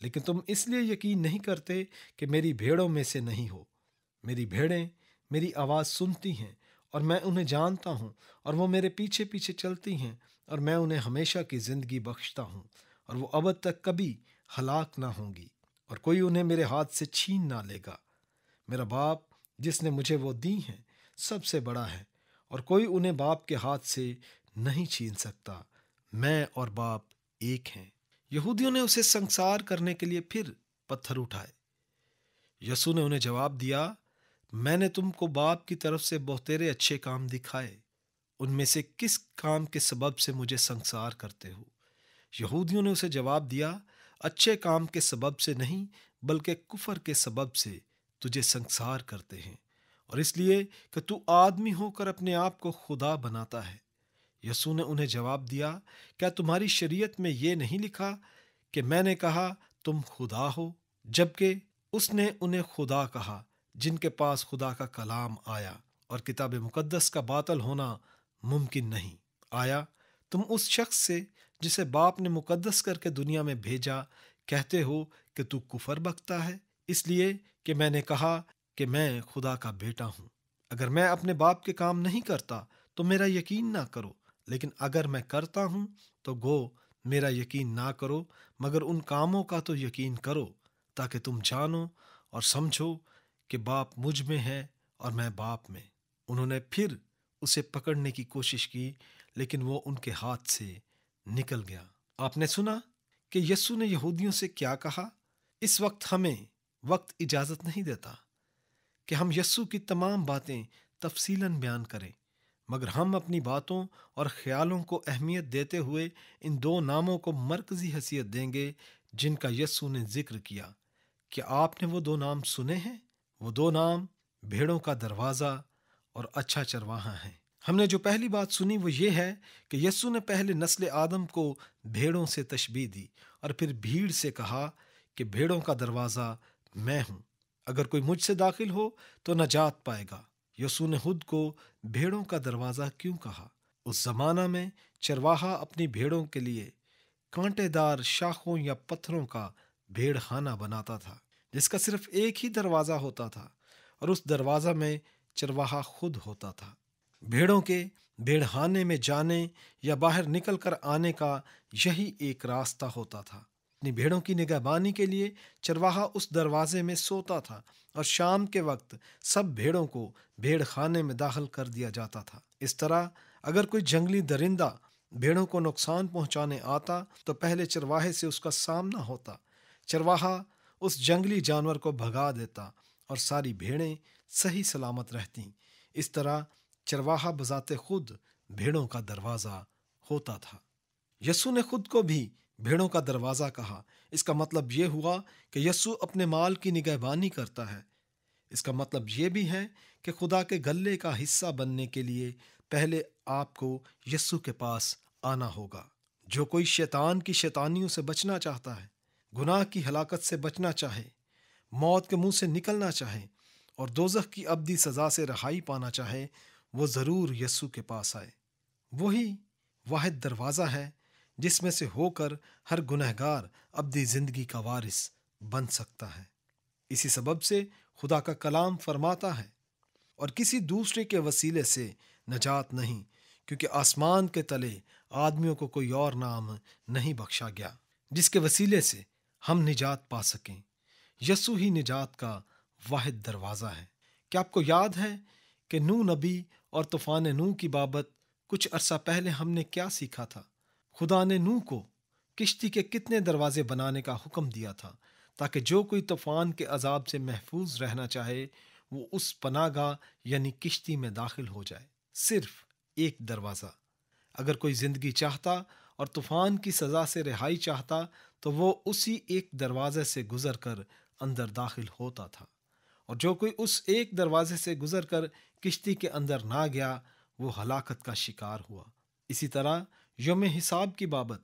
لیکن تم اس لیے یقین نہیں کرتے کہ میری بھیڑوں میں سے نہیں ہو۔ میری بھیڑیں میری آواز سنتی ہیں اور میں انہیں جانتا ہوں، اور وہ میرے پیچھے پیچھے چلتی ہیں، اور میں انہیں ہمیشہ کی زندگی بخشتا ہوں، اور وہ ابد تک کبھی ہلاک نہ ہوں گی، اور کوئی انہیں میرے ہاتھ سے چھین نہ لے گا۔ میرا باپ جس نے مجھے وہ دی ہیں سب سے بڑا ہے، اور کوئی انہیں باپ کے ہاتھ سے نہیں چھین سکتا۔ میں اور باپ ایک ہیں۔ یہودیوں نے اسے سنسار کرنے کے لیے پھر پتھر اٹھائے۔ یسوع نے انہیں جواب دیا، میں نے تم کو باپ کی طرف سے بہترے اچھے کام دکھائے، ان میں سے کس کام کے سبب سے مجھے سنسار کرتے ہو؟ یہودیوں نے اسے جواب دیا، اچھے کام کے سبب سے نہیں بلکہ کفر کے سبب سے تجھے سنسار کرتے ہیں، اور اس لیے کہ تو آدمی ہو کر اپنے آپ کو خدا بناتا ہے۔ یسوع نے انہیں جواب دیا، کیا تمہاری شریعت میں یہ نہیں لکھا کہ میں نے کہا تم خدا ہو؟ جبکہ اس نے انہیں خدا کہا جن کے پاس خدا کا کلام آیا، اور کتاب مقدس کا باطل ہونا ممکن نہیں۔ آیا تم اس شخص سے جسے باپ نے مقدس کر کے دنیا میں بھیجا کہتے ہو کہ تو کفر بکتا ہے، اس لیے کہ میں نے کہا کہ میں خدا کا بیٹا ہوں؟ اگر میں اپنے باپ کے کام نہیں کرتا تو میرا یقین نہ کرو، لیکن اگر میں کرتا ہوں تو گو میرا یقین نہ کرو، مگر ان کاموں کا تو یقین کرو، تاکہ تم جانو اور سمجھو کہ باپ مجھ میں ہے اور میں باپ میں۔ انہوں نے پھر اسے پکڑنے کی کوشش کی، لیکن وہ ان کے ہاتھ سے نکل گیا۔ آپ نے سنا کہ یسوع نے یہودیوں سے کیا کہا؟ اس وقت ہمیں وقت اجازت نہیں دیتا کہ ہم یسوع کی تمام باتیں تفصیلاً بیان کریں، مگر ہم اپنی باتوں اور خیالوں کو اہمیت دیتے ہوئے ان دو ناموں کو مرکزی حیثیت دیں گے جن کا یسوع نے ذکر کیا۔ کیا آپ نے وہ دو نام سنے ہیں؟ وہ دو نام بھیڑوں کا دروازہ اور اچھا چرواہا ہیں۔ ہم نے جو پہلی بات سنی وہ یہ ہے کہ یسوع نے پہلے نسل آدم کو بھیڑوں سے تشبیہ دی، اور پھر بھیڑ سے کہا کہ بھیڑوں کا دروازہ میں ہوں، اگر کوئی مجھ سے داخل ہو تو نجات پائے گا۔ یسوع نے خود کو بھیڑوں کا دروازہ کیوں کہا؟ اس زمانہ میں چرواہا اپنی بھیڑوں کے لیے کانٹے دار شاخوں یا پتھروں کا بھیڑ خانہ بناتا تھا، جس کا صرف ایک ہی دروازہ ہوتا تھا، اور اس دروازہ میں چرواہا خود ہوتا تھا۔ بھیڑوں کے بھیڑ خانے میں جانے یا باہر نکل کر آنے کا یہی ایک راستہ ہوتا تھا۔ اپنی بھیڑوں کی نگہبانی کے لیے چرواہا اس دروازے میں سوتا تھا، اور شام کے وقت سب بھیڑوں کو بھیڑ خانے میں داخل کر دیا جاتا تھا۔ اس طرح اگر کوئی جنگلی درندہ بھیڑوں کو نقصان پہنچانے آتا تو پہلے چرواہے سے اس کا سامنا ہوتا۔ چرواہا اس جنگلی جانور کو بھگا دیتا اور ساری بھیڑیں صحیح سلامت رہتیں۔ اس طرح چرواہا بذات خود بھیڑوں کا دروازہ ہوتا تھا۔ یسوع نے خود کو بھی بھیڑوں کا دروازہ کہا۔ اس کا مطلب یہ ہوا کہ یسوع اپنے مال کی نگہبانی کرتا ہے۔ اس کا مطلب یہ بھی ہے کہ خدا کے گلے کا حصہ بننے کے لیے پہلے آپ کو یسوع کے پاس آنا ہوگا۔ جو کوئی شیطان کی شیطانیوں سے بچنا چاہتا ہے، گناہ کی ہلاکت سے بچنا چاہے، موت کے منہ سے نکلنا چاہے اور دوزخ کی ابدی سزا سے رہائی پانا چاہے، وہ ضرور یسوع کے پاس آئے۔ وہی واحد دروازہ ہے جس میں سے ہو کر ہر گنہگار ابدی زندگی کا وارث بن سکتا ہے۔ اسی سبب سے خدا کا کلام فرماتا ہے، اور کسی دوسرے کے وسیلے سے نجات نہیں، کیونکہ آسمان کے تلے آدمیوں کو کوئی اور نام نہیں بخشا گیا جس کے وسیلے سے ہم نجات پا سکیں۔ یسوع ہی نجات کا واحد دروازہ ہے۔ کیا آپ کو یاد ہے کہ نوح نبی اور طوفان نوح کی بابت کچھ عرصہ پہلے ہم نے کیا سیکھا تھا؟ خدا نے نوح کو کشتی کے کتنے دروازے بنانے کا حکم دیا تھا تاکہ جو کوئی طوفان کے عذاب سے محفوظ رہنا چاہے وہ اس پناہ گاہ یعنی کشتی میں داخل ہو جائے۔ صرف ایک دروازہ۔ اگر کوئی زندگی چاہتا اور طوفان کی سزا سے رہائی چاہتا تو وہ اسی ایک دروازے سے گزر کر اندر داخل ہوتا تھا، اور جو کوئی اس ایک دروازے سے گزر کر کشتی کے اندر نہ گیا وہ ہلاکت کا شکار ہوا۔ اسی طرح یوم حساب کی بابت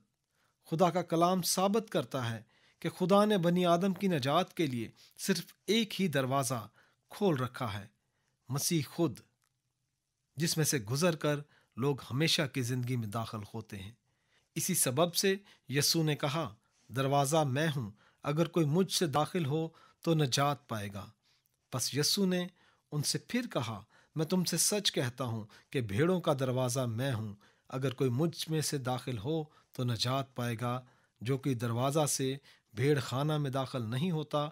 خدا کا کلام ثابت کرتا ہے کہ خدا نے بنی آدم کی نجات کے لیے صرف ایک ہی دروازہ کھول رکھا ہے، مسیح خود، جس میں سے گزر کر لوگ ہمیشہ کی زندگی میں داخل ہوتے ہیں۔ اسی سبب سے یسوع نے کہا، دروازہ میں ہوں، اگر کوئی مجھ سے داخل ہو تو نجات پائے گا۔ پس یسوع نے ان سے پھر کہا، میں تم سے سچ کہتا ہوں کہ بھیڑوں کا دروازہ میں ہوں۔ اگر کوئی مجھ میں سے داخل ہو تو نجات پائے گا۔ جو کوئی دروازہ سے بھیڑ خانہ میں داخل نہیں ہوتا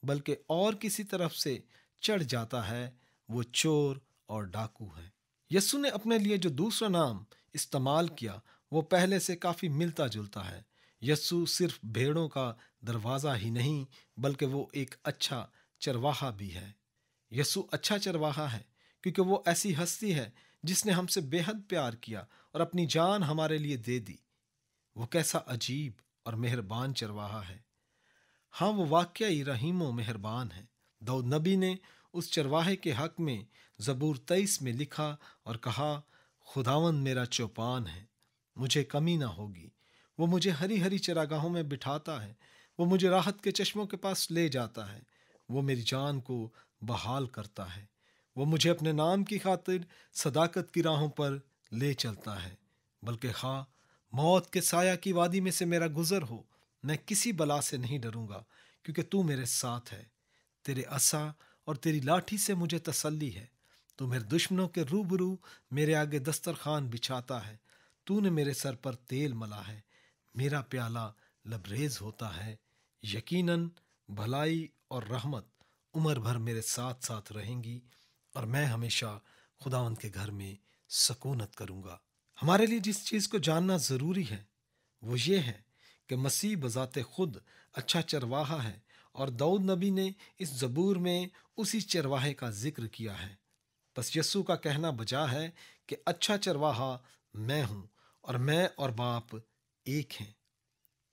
بلکہ اور کسی طرف سے چڑھ جاتا ہے، وہ چور اور ڈاکو ہے۔ یسوع نے اپنے لیے جو دوسرا نام استعمال کیا وہ پہلے سے کافی ملتا جلتا ہے۔ یسوع صرف بھیڑوں کا دروازہ ہی نہیں بلکہ وہ ایک اچھا چرواہا بھی ہے۔ یسوع اچھا چرواہا ہے کیونکہ وہ ایسی ہستی ہے جس نے ہم سے بے حد پیار کیا اور اپنی جان ہمارے لیے دے دی۔ وہ کیسا عجیب اور مہربان چرواہا ہے۔ ہاں، وہ واقعی رحیم و مہربان ہے۔ داؤد نبی نے اس چرواہے کے حق میں زبور 23 میں لکھا اور کہا، خداوند میرا چوپان ہے، مجھے کمی نہ ہوگی۔ وہ مجھے ہری ہری چراگاہوں میں بٹھاتا ہے، وہ مجھے راحت کے چشموں کے پاس لے جاتا ہے، وہ میری جان کو بحال کرتا ہے، وہ مجھے اپنے نام کی خاطر صداقت کی راہوں پر لے چلتا ہے۔ بلکہ خواہ موت کے سایہ کی وادی میں سے میرا گزر ہو، میں کسی بلا سے نہیں ڈروں گا، کیونکہ تو میرے ساتھ ہے۔ تیرے عصا اور تیری لاٹھی سے مجھے تسلی ہے۔ تو میرے دشمنوں کے روبرو میرے آگے دسترخوان بچھاتا ہے۔ تو نے میرے سر پر تیل ملا ہے، میرا پیالہ لبریز ہوتا ہے۔ یقیناً بھلائی اور رحمت عمر بھر میرے ساتھ ساتھ رہیں گی، اور میں ہمیشہ خداوند کے گھر میں سکونت کروں گا۔ ہمارے لیے جس چیز کو جاننا ضروری ہے وہ یہ ہے کہ مسیح بذات خود اچھا چرواہا ہے، اور داؤد نبی نے اس زبور میں اسی چرواہے کا ذکر کیا ہے۔ بس یسوع کا کہنا بجا ہے کہ اچھا چرواہا میں ہوں اور میں اور باپ ایک ہیں۔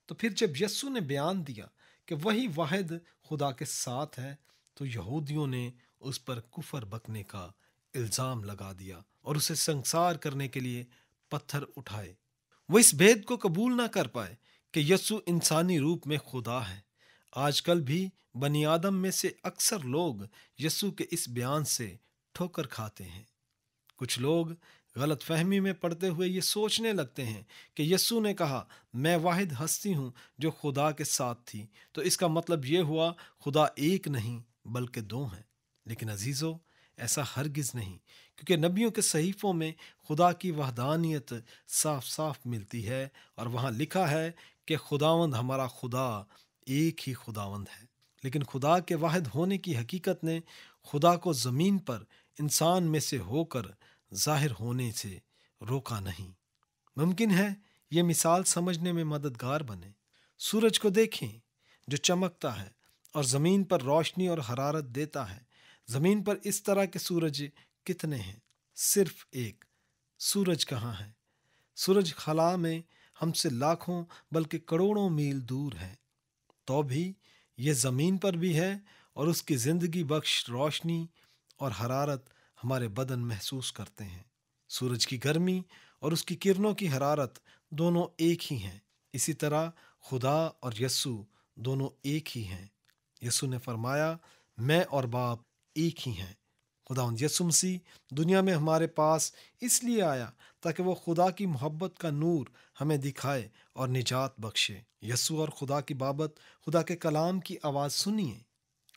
تو پھر جب یسوع نے بیان دیا کہ وہی واحد خدا کے ساتھ ہے تو یہودیوں نے اس پر کفر بکنے کا الزام لگا دیا اور اسے سنسار کرنے کے لیے پتھر اٹھائے۔ وہ اس بھید کو قبول نہ کر پائے کہ یسوع انسانی روپ میں خدا ہے۔ آج کل بھی بنی آدم میں سے اکثر لوگ یسوع کے اس بیان سے ٹھوکر کھاتے ہیں۔ کچھ لوگ غلط فہمی میں پڑتے ہوئے یہ سوچنے لگتے ہیں کہ یسوع نے کہا، میں واحد ہستی ہوں جو خدا کے ساتھ تھی، تو اس کا مطلب یہ ہوا خدا ایک نہیں بلکہ دو ہیں۔ لیکن عزیزو، ایسا ہرگز نہیں، کیونکہ نبیوں کے صحیفوں میں خدا کی وحدانیت صاف صاف ملتی ہے، اور وہاں لکھا ہے کہ خداوند ہمارا خدا ایک ہی خداوند ہے۔ لیکن خدا کے واحد ہونے کی حقیقت نے خدا کو زمین پر انسان میں سے ہو کر ظاہر ہونے سے روکا نہیں۔ ممکن ہے یہ مثال سمجھنے میں مددگار بنے۔ سورج کو دیکھیں جو چمکتا ہے اور زمین پر روشنی اور حرارت دیتا ہے۔ زمین پر اس طرح کے سورج کتنے ہیں؟ صرف ایک۔ سورج کہاں ہے؟ سورج خلا میں ہم سے لاکھوں بلکہ کروڑوں میل دور ہے، تو بھی یہ زمین پر بھی ہے، اور اس کی زندگی بخش روشنی اور حرارت ہمارے بدن محسوس کرتے ہیں۔ سورج کی گرمی اور اس کی کرنوں کی حرارت دونوں ایک ہی ہیں۔ اسی طرح خدا اور یسوع دونوں ایک ہی ہیں۔ یسوع نے فرمایا، میں اور باپ ایک ہی ہیں۔ خداوند یسوع مسیح دنیا میں ہمارے پاس اس لیے آیا تاکہ وہ خدا کی محبت کا نور ہمیں دکھائے اور نجات بخشے۔ یسوع اور خدا کی بابت خدا کے کلام کی آواز سنیے۔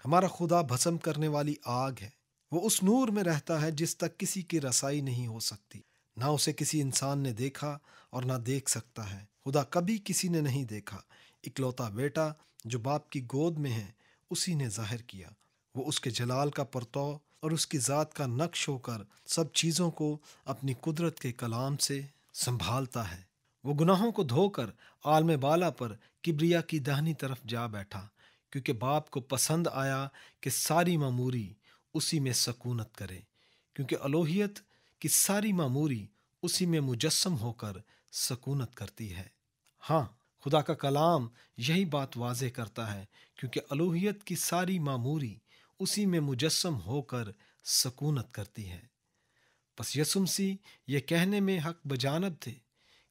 ہمارا خدا بھسم کرنے والی آگ ہے۔ وہ اس نور میں رہتا ہے جس تک کسی کی رسائی نہیں ہو سکتی۔ نہ اسے کسی انسان نے دیکھا اور نہ دیکھ سکتا ہے۔ خدا کبھی کسی نے نہیں دیکھا۔ اکلوتا بیٹا جو باپ کی گود میں ہے اسی نے ظاہر کیا۔ وہ اس کے جلال کا پرتو اور اس کی ذات کا نقش ہو کر سب چیزوں کو اپنی قدرت کے کلام سے سنبھالتا ہے۔ وہ گناہوں کو دھو کر عالم بالا پر کبریا کی داہنی طرف جا بیٹھا، کیونکہ باپ کو پسند آیا کہ ساری معموری اسی میں سکونت کرے، کیونکہ الوہیت کی ساری معموری اسی میں مجسم ہو کر سکونت کرتی ہے۔ ہاں، خدا کا کلام یہی بات واضح کرتا ہے، کیونکہ الوہیت کی ساری معموری اسی میں مجسم ہو کر سکونت کرتی ہے۔ پس یسوع مسیح یہ کہنے میں حق بجانب تھے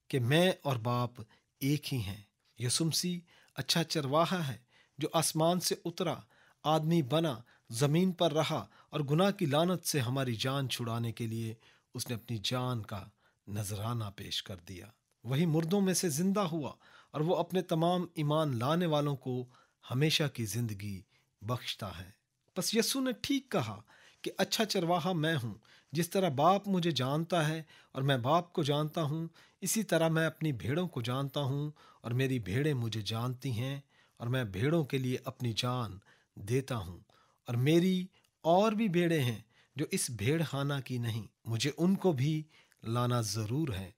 کہ میں اور باپ ایک ہی ہیں۔ یسوع مسیح اچھا چرواہا ہے جو آسمان سے اترا، آدمی بنا، زمین پر رہا، اور گناہ کی لعنت سے ہماری جان چھڑانے کے لیے اس نے اپنی جان کا نذرانہ پیش کر دیا۔ وہی مردوں میں سے زندہ ہوا، اور وہ اپنے تمام ایمان لانے والوں کو ہمیشہ کی زندگی بخشتا ہے۔ بس یسوع نے ٹھیک کہا کہ اچھا چرواہا میں ہوں۔ جس طرح باپ مجھے جانتا ہے اور میں باپ کو جانتا ہوں، اسی طرح میں اپنی بھیڑوں کو جانتا ہوں اور میری بھیڑیں مجھے جانتی ہیں، اور میں بھیڑوں کے لیے اپنی جان دیتا ہوں۔ اور میری اور بھی بھیڑیں ہیں جو اس بھیڑ خانہ کی نہیں، مجھے ان کو بھی لانا ضرور ہے،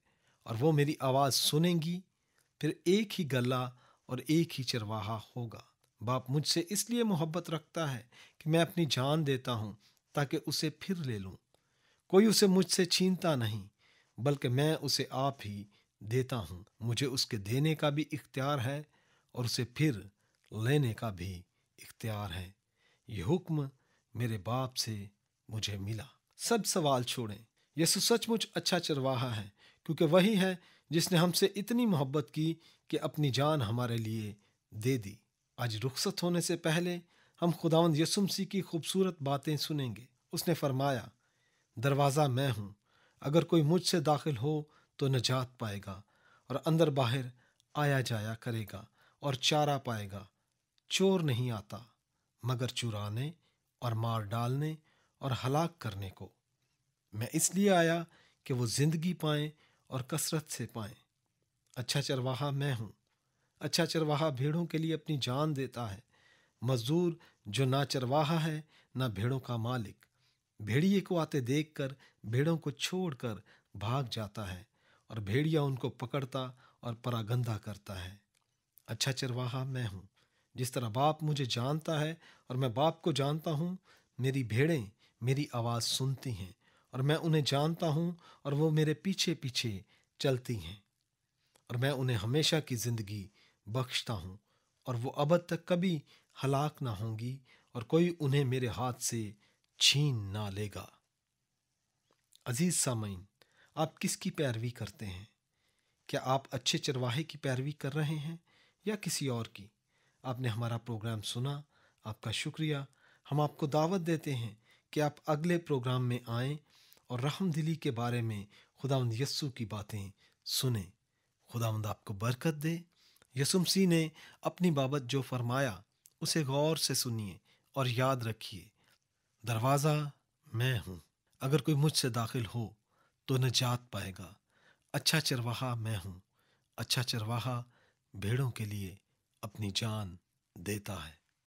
اور وہ میری آواز سنیں گی۔ پھر ایک ہی گلہ اور ایک ہی چرواہا ہوگا۔ باپ مجھ سے اس لیے محبت رکھتا ہے کہ میں اپنی جان دیتا ہوں تاکہ اسے پھر لے لوں۔ کوئی اسے مجھ سے چھینتا نہیں، بلکہ میں اسے آپ ہی دیتا ہوں۔ مجھے اس کے دینے کا بھی اختیار ہے اور اسے پھر لینے کا بھی اختیار ہے۔ یہ حکم میرے باپ سے مجھے ملا۔ سب سوال چھوڑیں، یسوع سچ مچ اچھا چرواہا ہے، کیونکہ وہی ہے جس نے ہم سے اتنی محبت کی کہ اپنی جان ہمارے لیے دے دی۔ آج رخصت ہونے سے پہلے ہم خداوند یسوع مسیح کی خوبصورت باتیں سنیں گے۔ اس نے فرمایا، دروازہ میں ہوں، اگر کوئی مجھ سے داخل ہو تو نجات پائے گا اور اندر باہر آیا جایا کرے گا اور چارہ پائے گا۔ چور نہیں آتا مگر چرانے اور مار ڈالنے اور ہلاک کرنے کو۔ میں اس لیے آیا کہ وہ زندگی پائیں اور کثرت سے پائیں۔ اچھا چرواہا میں ہوں۔ اچھا چرواہا بھیڑوں کے لیے اپنی جان دیتا ہے۔ مزدور جو نہ چرواہا ہے نہ بھیڑوں کا مالک، بھیڑیے کو آتے دیکھ کر بھیڑوں کو چھوڑ کر بھاگ جاتا ہے، اور بھیڑیا ان کو پکڑتا اور پراگندہ کرتا ہے۔ اچھا چرواہا میں ہوں۔ جس طرح باپ مجھے جانتا ہے اور میں باپ کو جانتا ہوں، میری بھیڑیں میری آواز سنتی ہیں، اور میں انہیں جانتا ہوں اور وہ میرے پیچھے پیچھے چلتی ہیں، اور میں انہیں ہمیشہ کی زندگی بخشتا ہوں، اور وہ ابد تک کبھی ہلاک نہ ہوں گی، اور کوئی انہیں میرے ہاتھ سے چھین نہ لے گا۔ عزیز سامعین، آپ کس کی پیروی کرتے ہیں؟ کیا آپ اچھے چرواہے کی پیروی کر رہے ہیں یا کسی اور کی؟ آپ نے ہمارا پروگرام سنا، آپ کا شکریہ۔ ہم آپ کو دعوت دیتے ہیں کہ آپ اگلے پروگرام میں آئیں اور رحم دلی کے بارے میں خداوند یسوع کی باتیں سنیں۔ خداوند آپ کو برکت دے۔ یسوع مسیح نے اپنی بابت جو فرمایا اسے غور سے سنیے اور یاد رکھیے، دروازہ میں ہوں، اگر کوئی مجھ سے داخل ہو تو نجات پائے گا۔ اچھا چرواہا میں ہوں۔ اچھا چرواہا بھیڑوں کے لیے اپنی جان دیتا ہے۔